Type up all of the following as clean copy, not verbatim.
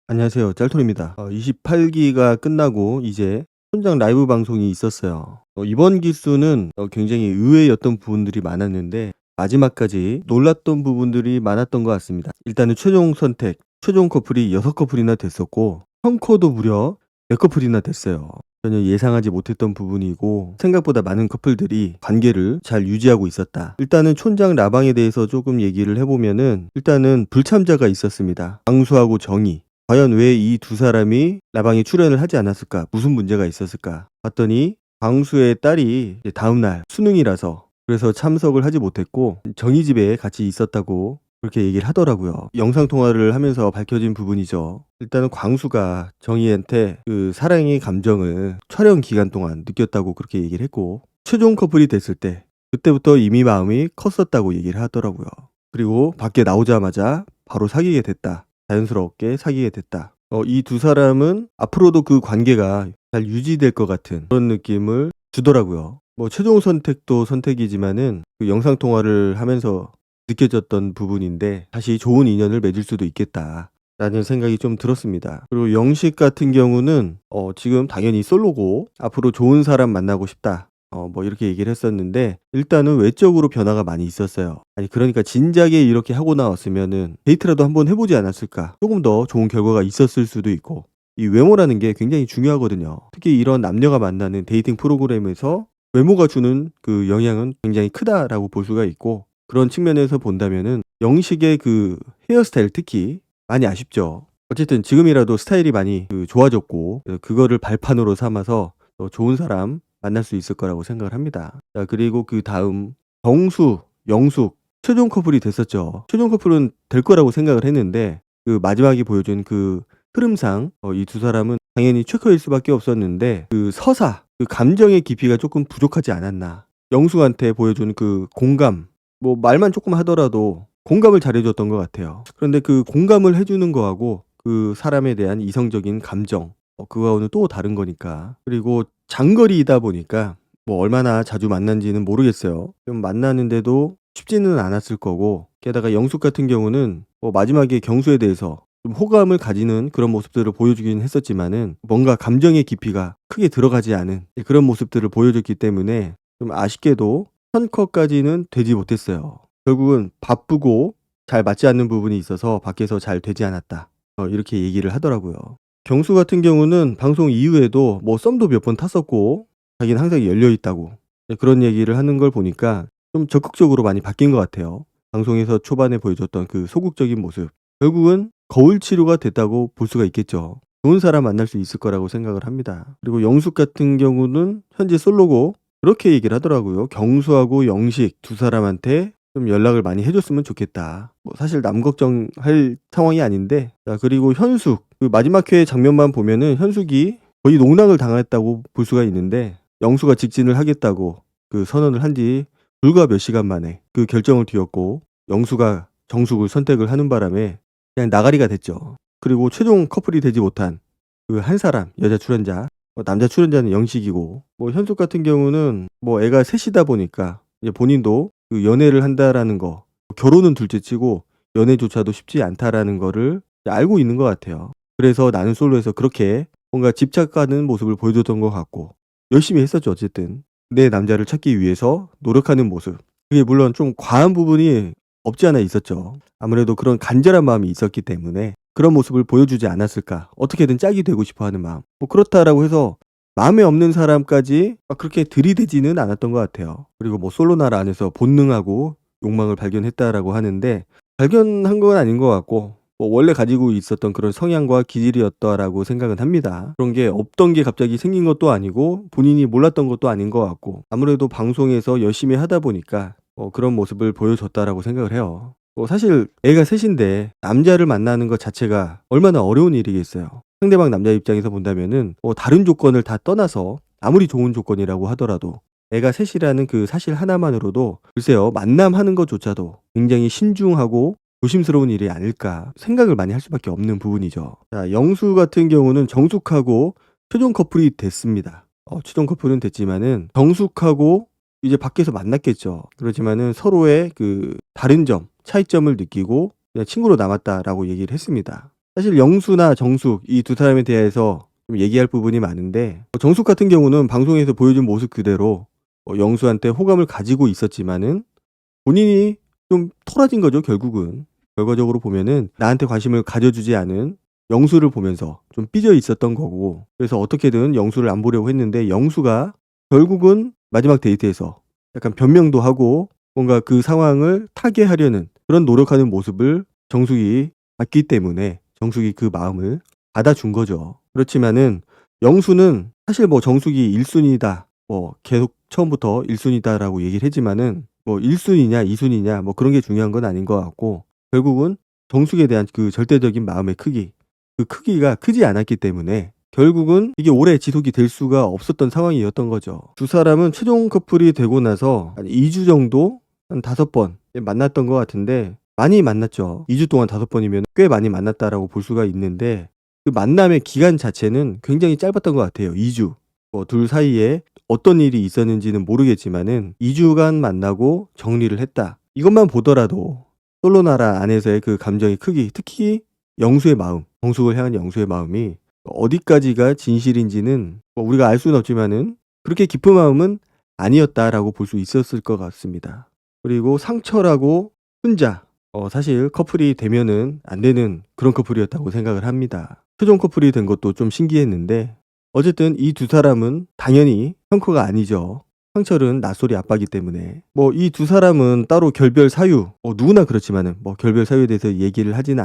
안녕하세요. 짤토리입니다. 28기가 끝나고 이제 현장 라이브 방송이 있었어요. 이번 기수는 굉장히 의외였던 부분들이 많았는데 마지막까지 놀랐던 부분들이 많았던 것 같습니다. 일단은 최종 선택, 최종 커플이 6커플이나 됐었고 펑커도 무려 4커플이나 됐어요. 전혀 예상하지 못했던 부분이고 생각보다 많은 커플들이 관계를 잘 유지하고 있었다. 일단은 촌장 라방에 대해서 조금 얘기를 해보면은 일단은 불참자가 있었습니다. 광수하고 정희. 과연 왜 이 두 사람이 라방에 출연을 하지 않았을까? 무슨 문제가 있었을까? 봤더니 광수의 딸이 이제 다음날 수능이라서 그래서 참석을 하지 못했고 정희 집에 같이 있었다고 그렇게 얘기를 하더라고요. 영상통화를 하면서 밝혀진 부분이죠. 일단은 광수가 정희한테 그 사랑의 감정을 촬영 기간 동안 느꼈다고 그렇게 얘기를 했고 최종 커플이 됐을 때 그때부터 이미 마음이 컸었다고 얘기를 하더라고요. 그리고 밖에 나오자마자 바로 사귀게 됐다. 자연스럽게 사귀게 됐다. 이 두 사람은 앞으로도 그 관계가 잘 유지될 것 같은 그런 느낌을 주더라고요. 최종 선택도 선택이지만은 그 영상 통화를 하면서 느껴졌던 부분인데 다시 좋은 인연을 맺을 수도 있겠다. 라는 생각이 좀 들었습니다. 그리고 영식 같은 경우는 지금 당연히 솔로고 앞으로 좋은 사람 만나고 싶다. 이렇게 얘기를 했었는데 일단은 외적으로 변화가 많이 있었어요. 아니 그러니까 진작에 이렇게 하고 나왔으면은 데이트라도 한번 해보지 않았을까. 조금 더 좋은 결과가 있었을 수도 있고 이 외모라는 게 굉장히 중요하거든요. 특히 이런 남녀가 만나는 데이팅 프로그램에서 외모가 주는 그 영향은 굉장히 크다라고 볼 수가 있고 그런 측면에서 본다면은 영식의 그 헤어스타일 특히 많이 아쉽죠. 어쨌든 지금이라도 스타일이 많이 좋아졌고 그거를 발판으로 삼아서 더 좋은 사람 만날 수 있을 거라고 생각을 합니다. 자, 그리고 그 다음 정수, 영숙 최종 커플이 됐었죠. 최종 커플은 될 거라고 생각을 했는데 그 마지막에 보여준 그 흐름상 이 두 사람은 당연히 최커일 수밖에 없었는데 그 서사, 그 감정의 깊이가 조금 부족하지 않았나. 영숙한테 보여준 그 공감, 말만 조금 하더라도 공감을 잘해줬던 것 같아요. 그런데 그 공감을 해주는 거하고 그 사람에 대한 이성적인 감정, 그거하고는 또 다른 거니까. 그리고 장거리이다 보니까 얼마나 자주 만난지는 모르겠어요. 좀 만나는데도 쉽지는 않았을 거고 게다가 영숙 같은 경우는 마지막에 경수에 대해서 좀 호감을 가지는 그런 모습들을 보여주긴 했었지만은 뭔가 감정의 깊이가 크게 들어가지 않은 그런 모습들을 보여줬기 때문에 좀 아쉽게도 선컷까지는 되지 못했어요. 결국은 바쁘고 잘 맞지 않는 부분이 있어서 밖에서 잘 되지 않았다. 이렇게 얘기를 하더라고요. 경수 같은 경우는 방송 이후에도 썸도 몇 번 탔었고 자기는 항상 열려 있다고 그런 얘기를 하는 걸 보니까 좀 적극적으로 많이 바뀐 것 같아요. 방송에서 초반에 보여줬던 그 소극적인 모습 결국은 거울 치료가 됐다고 볼 수가 있겠죠. 좋은 사람 만날 수 있을 거라고 생각을 합니다. 그리고 영숙 같은 경우는 현재 솔로고 그렇게 얘기를 하더라고요. 경수하고 영식 두 사람한테 좀 연락을 많이 해줬으면 좋겠다. 사실 남 걱정할 상황이 아닌데. 자, 그리고 현숙 그 마지막 회 장면만 보면은 현숙이 거의 농락을 당했다고 볼 수가 있는데 영수가 직진을 하겠다고 그 선언을 한 지 불과 몇 시간 만에 그 결정을 뒤엎고 영수가 정숙을 선택을 하는 바람에 그냥 나가리가 됐죠. 그리고 최종 커플이 되지 못한 그 한 사람 여자 출연자, 남자 출연자는 영식이고 현숙 같은 경우는 애가 셋이다 보니까 이제 본인도 그 연애를 한다라는 거, 결혼은 둘째치고 연애조차도 쉽지 않다라는 거를 알고 있는 것 같아요. 그래서 나는 솔로에서 그렇게 뭔가 집착하는 모습을 보여줬던 것 같고 열심히 했었죠. 어쨌든 내 남자를 찾기 위해서 노력하는 모습, 그게 물론 좀 과한 부분이 없지 않아 있었죠. 아무래도 그런 간절한 마음이 있었기 때문에 그런 모습을 보여주지 않았을까. 어떻게든 짝이 되고 싶어하는 마음. 그렇다라고 해서 마음에 없는 사람까지 그렇게 들이대지는 않았던 것 같아요. 그리고 솔로나라 안에서 본능하고 욕망을 발견했다라고 하는데 발견한 건 아닌 것 같고 원래 가지고 있었던 그런 성향과 기질이었다라고 생각은 합니다. 그런 게 없던 게 갑자기 생긴 것도 아니고 본인이 몰랐던 것도 아닌 것 같고 아무래도 방송에서 열심히 하다 보니까 그런 모습을 보여줬다라고 생각을 해요. 사실 애가 셋인데 남자를 만나는 것 자체가 얼마나 어려운 일이겠어요. 상대방 남자 입장에서 본다면은 다른 조건을 다 떠나서 아무리 좋은 조건이라고 하더라도 애가 셋이라는 그 사실 하나만으로도 글쎄요 만남하는 것조차도 굉장히 신중하고 조심스러운 일이 아닐까 생각을 많이 할 수밖에 없는 부분이죠. 자, 영수 같은 경우는 정숙하고 최종 커플이 됐습니다. 최종 커플은 됐지만은 정숙하고 이제 밖에서 만났겠죠. 그렇지만은 서로의 그 다른 점, 차이점을 느끼고 그냥 친구로 남았다라고 얘기를 했습니다. 사실 영수나 정숙 이 두 사람에 대해서 좀 얘기할 부분이 많은데 정숙 같은 경우는 방송에서 보여준 모습 그대로 영수한테 호감을 가지고 있었지만은 본인이 좀 토라진 거죠 결국은. 결과적으로 보면은 나한테 관심을 가져주지 않은 영수를 보면서 좀 삐져 있었던 거고 그래서 어떻게든 영수를 안 보려고 했는데 영수가 결국은 마지막 데이트에서 약간 변명도 하고 뭔가 그 상황을 타개하려는 그런 노력하는 모습을 정숙이 봤기 때문에 정숙이 그 마음을 받아준 거죠. 그렇지만은 영수는 사실 뭐 정숙이 1순위다. 뭐 계속 처음부터 1순위다라고 얘기를 했지만은 뭐 1순위냐 2순위냐 뭐 그런 게 중요한 건 아닌 것 같고 결국은 정숙에 대한 그 절대적인 마음의 크기 그 크기가 크지 않았기 때문에 결국은 이게 오래 지속이 될 수가 없었던 상황이었던 거죠. 두 사람은 최종 커플이 되고 나서 한 2주 정도 한 5번 만났던 것 같은데 많이 만났죠. 2주 동안 5번이면 꽤 많이 만났다라고 볼 수가 있는데 그 만남의 기간 자체는 굉장히 짧았던 것 같아요. 2주. 뭐 둘 사이에 어떤 일이 있었는지는 모르겠지만은 2주간 만나고 정리를 했다. 이것만 보더라도 솔로나라 안에서의 그 감정의 크기, 특히 영수의 마음, 정숙을 향한 영수의 마음이 어디까지가 진실인지는 뭐 우리가 알 수는 없지만은 그렇게 깊은 마음은 아니었다라고 볼 수 있었을 것 같습니다. 그리고 상철하고 순자 사실 커플이 되면은 안 되는 그런 커플이었다고 생각을 합니다. 최종 커플이 된 것도 좀 신기했는데 어쨌든 이 두 사람은 당연히 형커가 아니죠. 상철은 낯소리 아빠기 때문에 뭐 이 두 사람은 따로 결별 사유 누구나 그렇지만은 뭐 결별 사유에 대해서 얘기를 하지는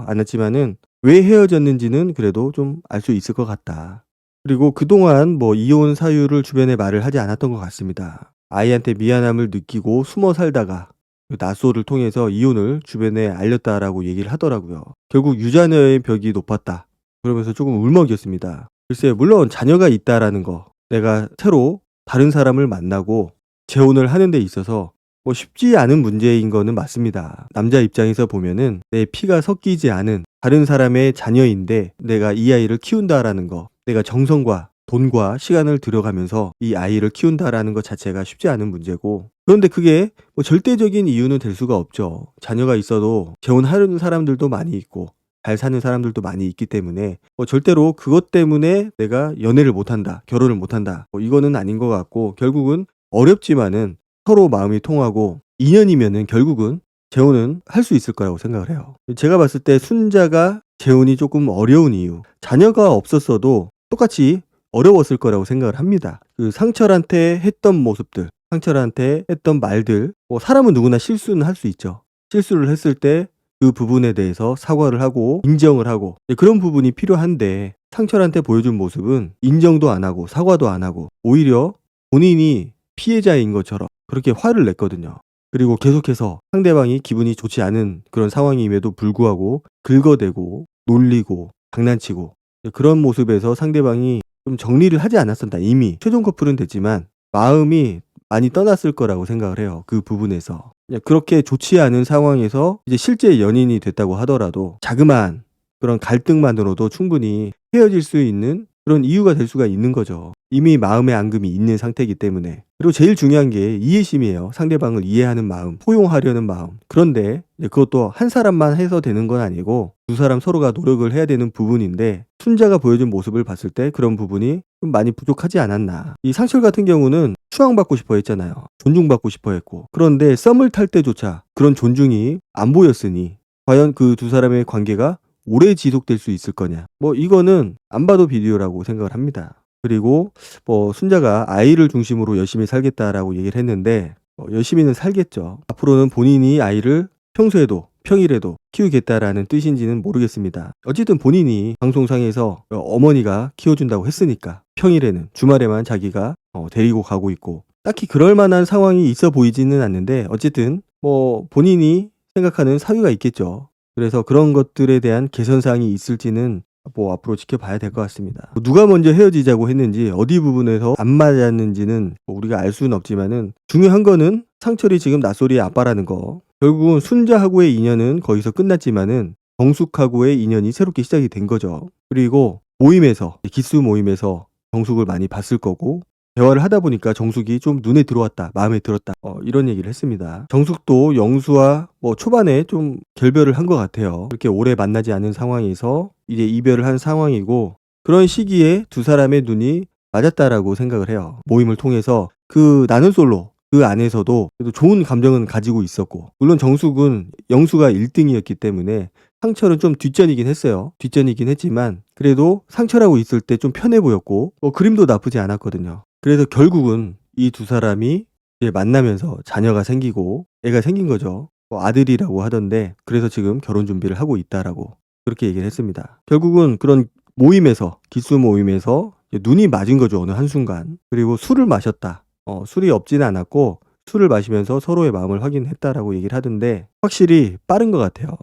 않았지만은 왜 헤어졌는지는 그래도 좀 알 수 있을 것 같다. 그리고 그동안 뭐 이혼 사유를 주변에 말을 하지 않았던 것 같습니다. 아이한테 미안함을 느끼고 숨어 살다가 그 낯소를 통해서 이혼을 주변에 알렸다라고 얘기를 하더라고요. 결국 유자녀의 벽이 높았다. 그러면서 조금 울먹였습니다. 글쎄 물론 자녀가 있다라는 거 내가 새로 다른 사람을 만나고 재혼을 하는 데 있어서 뭐 쉽지 않은 문제인 거는 맞습니다. 남자 입장에서 보면은 내 피가 섞이지 않은 다른 사람의 자녀인데 내가 이 아이를 키운다라는 거 내가 정성과 돈과 시간을 들여가면서 이 아이를 키운다라는 것 자체가 쉽지 않은 문제고 그런데 그게 뭐 절대적인 이유는 될 수가 없죠. 자녀가 있어도 재혼하는 사람들도 많이 있고 잘 사는 사람들도 많이 있기 때문에 뭐 절대로 그것 때문에 내가 연애를 못한다, 결혼을 못한다 뭐 이거는 아닌 것 같고 결국은 어렵지만은 서로 마음이 통하고 인연이면은 결국은 재혼은 할 수 있을 거라고 생각을 해요. 제가 봤을 때 순자가 재혼이 조금 어려운 이유 자녀가 없었어도 똑같이 어려웠을 거라고 생각을 합니다. 그 상철한테 했던 모습들 상철한테 했던 말들 뭐 사람은 누구나 실수는 할 수 있죠. 실수를 했을 때 그 부분에 대해서 사과를 하고 인정을 하고 그런 부분이 필요한데 상철한테 보여준 모습은 인정도 안 하고 사과도 안 하고 오히려 본인이 피해자인 것처럼 그렇게 화를 냈거든요. 그리고 계속해서 상대방이 기분이 좋지 않은 그런 상황임에도 불구하고 긁어대고 놀리고 장난치고 그런 모습에서 상대방이 좀 정리를 하지 않았었다. 이미 최종 커플은 됐지만 마음이 많이 떠났을 거라고 생각을 해요. 그 부분에서. 그렇게 좋지 않은 상황에서 이제 실제 연인이 됐다고 하더라도 자그마한 그런 갈등만으로도 충분히 헤어질 수 있는 그런 이유가 될 수가 있는 거죠. 이미 마음의 앙금이 있는 상태이기 때문에. 그리고 제일 중요한 게 이해심이에요. 상대방을 이해하는 마음, 포용하려는 마음. 그런데 그것도 한 사람만 해서 되는 건 아니고 두 사람 서로가 노력을 해야 되는 부분인데 순자가 보여준 모습을 봤을 때 그런 부분이 좀 많이 부족하지 않았나. 이 상철 같은 경우는 추앙받고 싶어 했잖아요. 존중받고 싶어 했고. 그런데 썸을 탈 때조차 그런 존중이 안 보였으니 과연 그 두 사람의 관계가 오래 지속될 수 있을 거냐. 뭐 이거는 안 봐도 비디오라고 생각을 합니다. 그리고 뭐 순자가 아이를 중심으로 열심히 살겠다라고 얘기를 했는데 열심히는 살겠죠. 앞으로는 본인이 아이를 평소에도 평일에도 키우겠다라는 뜻인지는 모르겠습니다. 어쨌든 본인이 방송상에서 어머니가 키워준다고 했으니까 평일에는 주말에만 자기가 데리고 가고 있고 딱히 그럴 만한 상황이 있어 보이지는 않는데 어쨌든 뭐 본인이 생각하는 사유가 있겠죠. 그래서 그런 것들에 대한 개선사항이 있을지는 뭐 앞으로 지켜봐야 될 것 같습니다. 누가 먼저 헤어지자고 했는지 어디 부분에서 안 맞았는지는 뭐 우리가 알 수는 없지만은 중요한 거는 상철이 지금 낯소리의 아빠라는 거. 결국은 순자하고의 인연은 거기서 끝났지만은 정숙하고의 인연이 새롭게 시작이 된 거죠. 그리고 모임에서 기수 모임에서 정숙을 많이 봤을 거고 대화를 하다 보니까 정숙이 좀 눈에 들어왔다. 마음에 들었다. 이런 얘기를 했습니다. 정숙도 영수와 뭐 초반에 좀 결별을 한 것 같아요. 그렇게 오래 만나지 않은 상황에서 이제 이별을 한 상황이고 그런 시기에 두 사람의 눈이 맞았다라고 생각을 해요. 모임을 통해서 그 나는 솔로 그 안에서도 그래도 좋은 감정은 가지고 있었고 물론 정숙은 영수가 1등이었기 때문에 상철은 좀 뒷전이긴 했어요. 뒷전이긴 했지만 그래도 상철하고 있을 때 좀 편해 보였고 뭐 그림도 나쁘지 않았거든요. 그래서 결국은 이 두 사람이 이제 만나면서 자녀가 생기고 애가 생긴 거죠. 뭐 아들이라고 하던데 그래서 지금 결혼 준비를 하고 있다라고 그렇게 얘기를 했습니다. 결국은 그런 모임에서 기수 모임에서 이제 눈이 맞은 거죠. 어느 한순간. 그리고 술을 마셨다. 술이 없지는 않았고 술을 마시면서 서로의 마음을 확인했다라고 얘기를 하던데 확실히 빠른 것 같아요.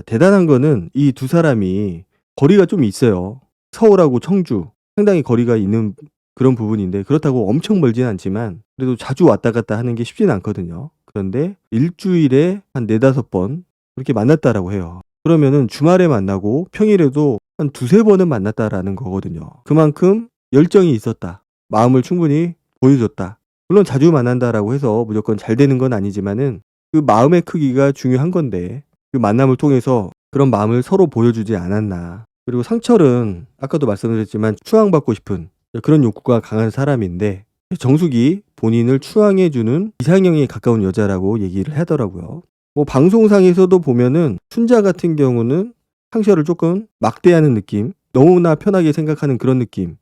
대단한 거는 이 두 사람이 거리가 좀 있어요. 서울하고 청주 상당히 거리가 있는 그런 부분인데 그렇다고 엄청 멀진 않지만 그래도 자주 왔다 갔다 하는 게 쉽지는 않거든요. 그런데 일주일에 한 4-5번 그렇게 만났다라고 해요. 그러면은 주말에 만나고 평일에도 한 2-3번은 만났다라는 거거든요. 그만큼 열정이 있었다. 마음을 충분히 보여줬다. 물론 자주 만난다라고 해서 무조건 잘 되는 건 아니지만은 그 마음의 크기가 중요한 건데 그 만남을 통해서 그런 마음을 서로 보여주지 않았나. 그리고 상철은 아까도 말씀드렸지만 추앙받고 싶은 그런 욕구가 강한 사람인데 정숙이 본인을 추앙해주는 이상형에 가까운 여자라고 얘기를 하더라고요. 뭐 방송상에서도 보면은 순자 같은 경우는 상철을 조금 막대하는 느낌, 너무나 편하게 생각하는 그런 느낌,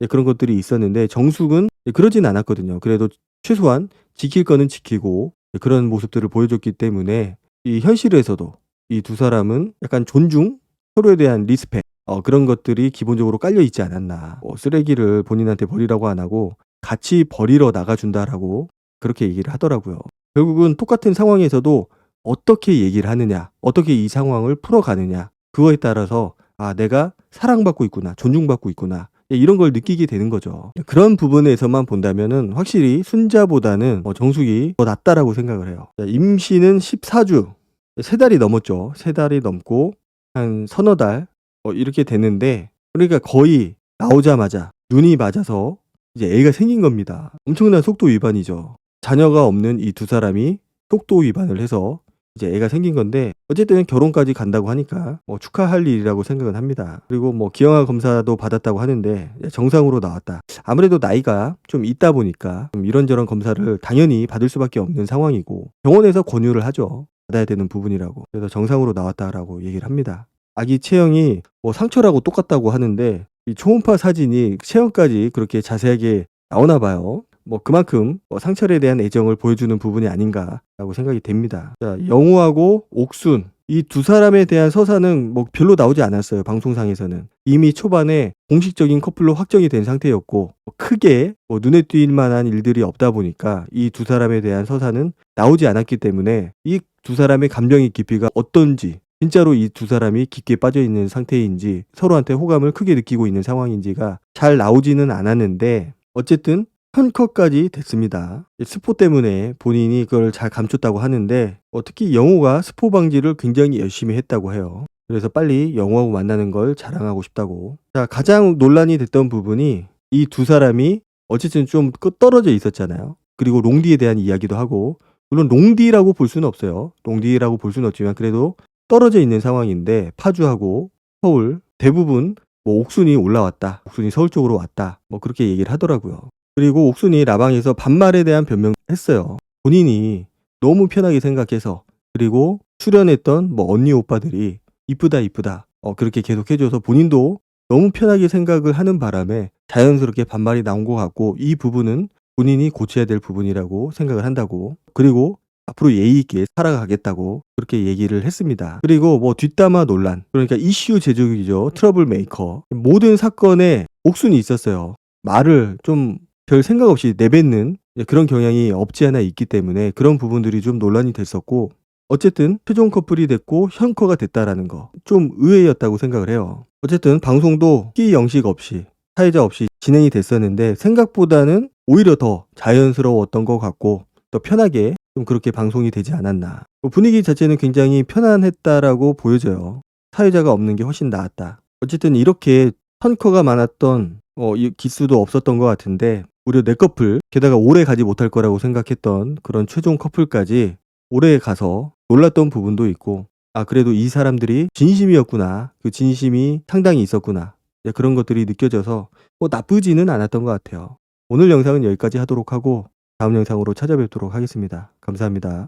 그런 것들이 있었는데 정숙은 그러진 않았거든요. 그래도 최소한 지킬 거는 지키고 그런 모습들을 보여줬기 때문에 이 현실에서도 이 두 사람은 약간 존중, 서로에 대한 리스펙 그런 것들이 기본적으로 깔려 있지 않았나. 쓰레기를 본인한테 버리라고 안 하고 같이 버리러 나가준다라고 그렇게 얘기를 하더라고요. 결국은 똑같은 상황에서도 어떻게 얘기를 하느냐, 어떻게 이 상황을 풀어가느냐, 그거에 따라서 아, 내가 사랑받고 있구나, 존중받고 있구나, 이런 걸 느끼게 되는 거죠. 그런 부분에서만 본다면은 확실히 순자보다는 정숙이 더 낫다라고 생각을 해요. 임신은 14주, 3달이 넘었죠. 3달이 넘고 한 서너 달 이렇게 됐는데 그러니까 거의 나오자마자 눈이 맞아서 이제 애가 생긴 겁니다. 엄청난 속도 위반이죠. 자녀가 없는 이 두 사람이 속도 위반을 해서 이제 애가 생긴 건데 어쨌든 결혼까지 간다고 하니까 축하할 일이라고 생각은 합니다. 그리고 뭐 기형아 검사도 받았다고 하는데 정상으로 나왔다. 아무래도 나이가 좀 있다 보니까 좀 이런저런 검사를 당연히 받을 수밖에 없는 상황이고 병원에서 권유를 하죠. 받아야 되는 부분이라고. 그래서 정상으로 나왔다라고 얘기를 합니다. 아기 체형이 뭐 상처라고 똑같다고 하는데 이 초음파 사진이 체형까지 그렇게 자세하게 나오나 봐요. 뭐 그만큼 상철에 대한 애정을 보여주는 부분이 아닌가라고 생각이 됩니다. 자, 영우하고 옥순 이 두 사람에 대한 서사는 뭐 별로 나오지 않았어요. 방송상에서는 이미 초반에 공식적인 커플로 확정이 된 상태였고 크게 눈에 띌 만한 일들이 없다 보니까 이 두 사람에 대한 서사는 나오지 않았기 때문에 이 두 사람의 감정의 깊이가 어떤지 진짜로 이 두 사람이 깊게 빠져 있는 상태인지 서로한테 호감을 크게 느끼고 있는 상황인지가 잘 나오지는 않았는데 어쨌든 컷까지 됐습니다. 스포 때문에 본인이 그걸 잘 감췄다고 하는데 특히 영호가 스포 방지를 굉장히 열심히 했다고 해요. 그래서 빨리 영호하고 만나는 걸 자랑하고 싶다고. 자, 가장 논란이 됐던 부분이 이 두 사람이 어쨌든 좀 떨어져 있었잖아요. 그리고 롱디에 대한 이야기도 하고 물론 롱디라고 볼 수는 없어요. 롱디라고 볼 수는 없지만 그래도 떨어져 있는 상황인데 파주하고 서울 대부분 뭐 옥순이 올라왔다. 옥순이 서울 쪽으로 왔다. 뭐 그렇게 얘기를 하더라고요. 그리고 옥순이 라방에서 반말에 대한 변명을 했어요. 본인이 너무 편하게 생각해서 그리고 출연했던 뭐 언니 오빠들이 이쁘다 이쁘다 그렇게 계속 해줘서 본인도 너무 편하게 생각을 하는 바람에 자연스럽게 반말이 나온 것 같고 이 부분은 본인이 고쳐야 될 부분이라고 생각을 한다고 그리고 앞으로 예의 있게 살아가겠다고 그렇게 얘기를 했습니다. 그리고 뭐 뒷담화 논란 그러니까 이슈 제조기죠. 트러블 메이커 모든 사건에 옥순이 있었어요. 말을 좀 별 생각 없이 내뱉는 그런 경향이 없지 않아 있기 때문에 그런 부분들이 좀 논란이 됐었고 어쨌든 최종 커플이 됐고 현커가 됐다라는 거 좀 의외였다고 생각을 해요. 어쨌든 방송도 끼 영식 없이 사회자 없이 진행이 됐었는데 생각보다는 오히려 더 자연스러웠던 것 같고 더 편하게 좀 그렇게 방송이 되지 않았나. 분위기 자체는 굉장히 편안했다라고 보여져요. 사회자가 없는 게 훨씬 나았다. 어쨌든 이렇게 현커가 많았던 이 기수도 없었던 것 같은데 무려 4 커플, 게다가 오래 가지 못할 거라고 생각했던 그런 최종 커플까지 오래 가서 놀랐던 부분도 있고, '아 그래도 이 사람들이 진심이었구나. 그 진심이 상당히 있었구나.' 그런 것들이 느껴져서 나쁘지는 않았던 것 같아요. 오늘 영상은 여기까지 하도록 하고 다음 영상으로 찾아뵙도록 하겠습니다. 감사합니다.